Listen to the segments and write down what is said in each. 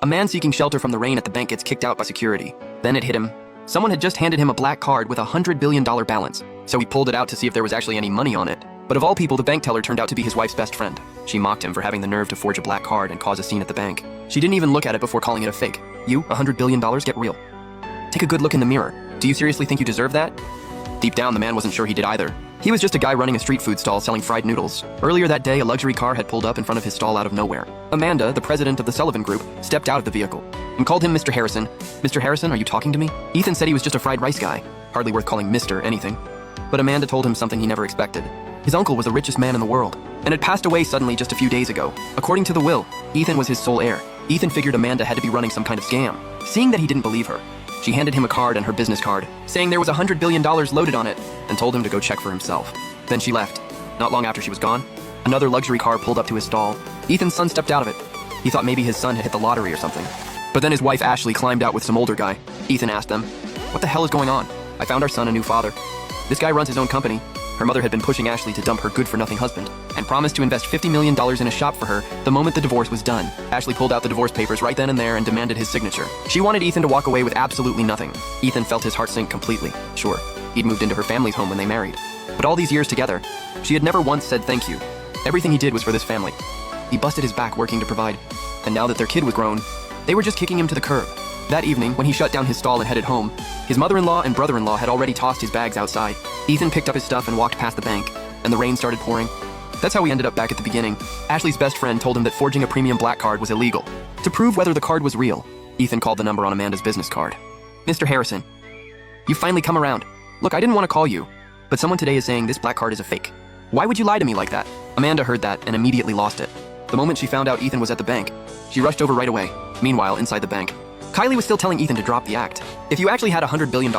A man seeking shelter from the rain at the bank gets kicked out by security. Then it hit him. Someone had just handed him a black card with $100 billion balance, so he pulled it out to see if there was actually any money on it. But of all people, the bank teller turned out to be his wife's best friend. She mocked him for having the nerve to forge a black card and cause a scene at the bank. She didn't even look at it before calling it a fake. You, $100 billion, get real. Take a good look in the mirror. Do you seriously think you deserve that? Deep down, the man wasn't sure he did either. He was just a guy running a street food stall selling fried noodles. Earlier that day, a luxury car had pulled up in front of his stall out of nowhere. Amanda, the president of the Sullivan Group, stepped out of the vehicle and called him Mr. Harrison. Mr. Harrison, are you talking to me? Ethan said he was just a fried rice guy. Hardly worth calling Mr. anything. But Amanda told him something he never expected. His uncle was the richest man in the world and had passed away suddenly just a few days ago. According to the will, Ethan was his sole heir. Ethan figured Amanda had to be running some kind of scam. Seeing that he didn't believe her, she handed him a card and her business card, saying there was $100 billion loaded on it, and told him to go check for himself. Then she left. Not long after she was gone, another luxury car pulled up to his stall. Ethan's son stepped out of it. He thought maybe his son had hit the lottery or something. But then his wife Ashley climbed out with some older guy. Ethan asked them, "What the hell is going on? I found our son a new father. This guy runs his own company." Her mother had been pushing Ashley to dump her good-for-nothing husband and promised to invest $50 million in a shop for her the moment the divorce was done. Ashley pulled out the divorce papers right then and there and demanded his signature. She wanted Ethan to walk away with absolutely nothing. Ethan felt his heart sink completely. Sure, he'd moved into her family's home when they married. But all these years together, she had never once said thank you. Everything he did was for this family. He busted his back working to provide. And now that their kid was grown, they were just kicking him to the curb. That evening, when he shut down his stall and headed home, his mother-in-law and brother-in-law had already tossed his bags outside. Ethan picked up his stuff and walked past the bank, and the rain started pouring. That's how we ended up back at the beginning. Ashley's best friend told him that forging a premium black card was illegal. To prove whether the card was real, Ethan called the number on Amanda's business card. "Mr. Harrison, you finally come around. Look, I didn't want to call you, but someone today is saying this black card is a fake. Why would you lie to me like that?" Amanda heard that and immediately lost it. The moment she found out Ethan was at the bank, she rushed over right away. Meanwhile, inside the bank, Kylie was still telling Ethan to drop the act. If you actually had $100 billion,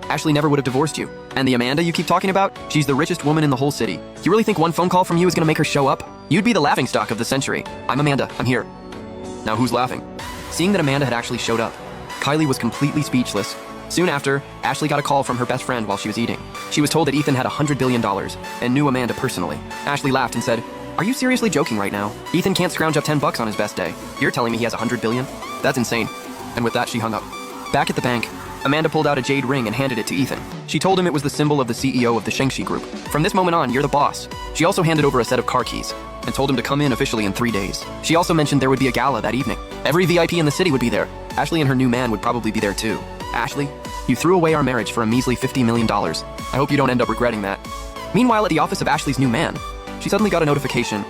Ashley never would have divorced you. And the Amanda you keep talking about, she's the richest woman in the whole city. You really think one phone call from you is gonna make her show up? You'd be the laughingstock of the century. I'm Amanda, I'm here. Now who's laughing? Seeing that Amanda had actually showed up, Kylie was completely speechless. Soon after, Ashley got a call from her best friend while she was eating. She was told that Ethan had $100 billion and knew Amanda personally. Ashley laughed and said, "Are you seriously joking right now? Ethan can't scrounge up $10 on his best day. You're telling me he has $100 billion? That's insane." And with that, she hung up. Back at the bank, Amanda pulled out a jade ring and handed it to Ethan. She told him it was the symbol of the CEO of the Shengshi Group. "From this moment on, you're the boss." She also handed over a set of car keys and told him to come in officially in 3 days. She also mentioned there would be a gala that evening. Every VIP in the city would be there. Ashley and her new man would probably be there too. "Ashley, you threw away our marriage for a measly $50 million. I hope you don't end up regretting that." Meanwhile, at the office of Ashley's new man, she suddenly got a notification.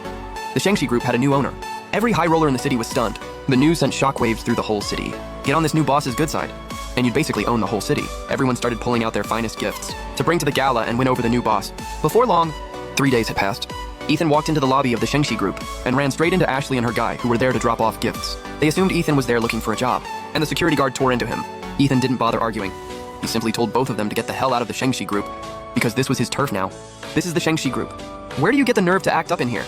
The Shengshi Group had a new owner. Every high roller in the city was stunned. The news sent shockwaves through the whole city. Get on this new boss's good side, and you'd basically own the whole city. Everyone started pulling out their finest gifts to bring to the gala and win over the new boss. Before long, 3 days had passed. Ethan walked into the lobby of the Shengshi Group and ran straight into Ashley and her guy, who were there to drop off gifts. They assumed Ethan was there looking for a job, and the security guard tore into him. Ethan didn't bother arguing. He simply told both of them to get the hell out of the Shengshi Group, because this was his turf now. This is the Shengshi Group. Where do you get the nerve to act up in here?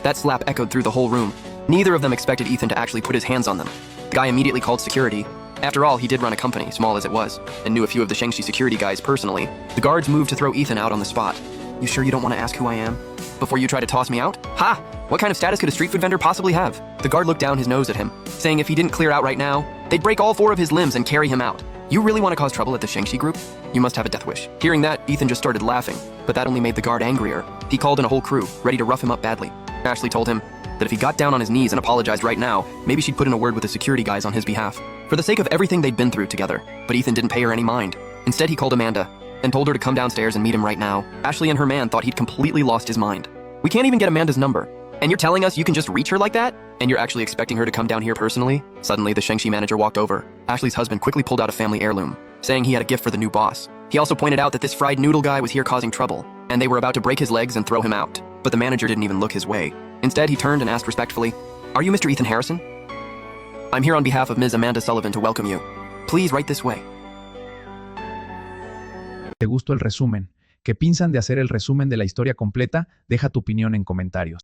That slap echoed through the whole room. Neither of them expected Ethan to actually put his hands on them. The guy immediately called security. After all, he did run a company, small as it was, and knew a few of the Shengshi security guys personally. The guards moved to throw Ethan out on the spot. "You sure you don't want to ask who I am before you try to toss me out? Ha! What kind of status could a street food vendor possibly have?" The guard looked down his nose at him, saying if he didn't clear out right now, they'd break all 4 of his limbs and carry him out. "You really want to cause trouble at the Shengshi Group? You must have a death wish." Hearing that, Ethan just started laughing, but that only made the guard angrier. He called in a whole crew, ready to rough him up badly. Ashley told him that if he got down on his knees and apologized right now, maybe she'd put in a word with the security guys on his behalf, for the sake of everything they'd been through together. But Ethan didn't pay her any mind. Instead, he called Amanda and told her to come downstairs and meet him right now. Ashley and her man thought he'd completely lost his mind. "We can't even get Amanda's number, and you're telling us you can just reach her like that? And you're actually expecting her to come down here personally?" Suddenly, the Shengshi manager walked over. Ashley's husband quickly pulled out a family heirloom, saying he had a gift for the new boss. He also pointed out that this fried noodle guy was here causing trouble, and they were about to break his legs and throw him out. But the manager didn't even look his way. Instead, he turned and asked respectfully, "Are you Mr. Ethan Harrison? I'm here on behalf of Ms. Amanda Sullivan to welcome you. Please write this way." ¿Te gustó el resumen? ¿Qué piensan de hacer el resumen de la historia completa? Deja tu opinión en comentarios.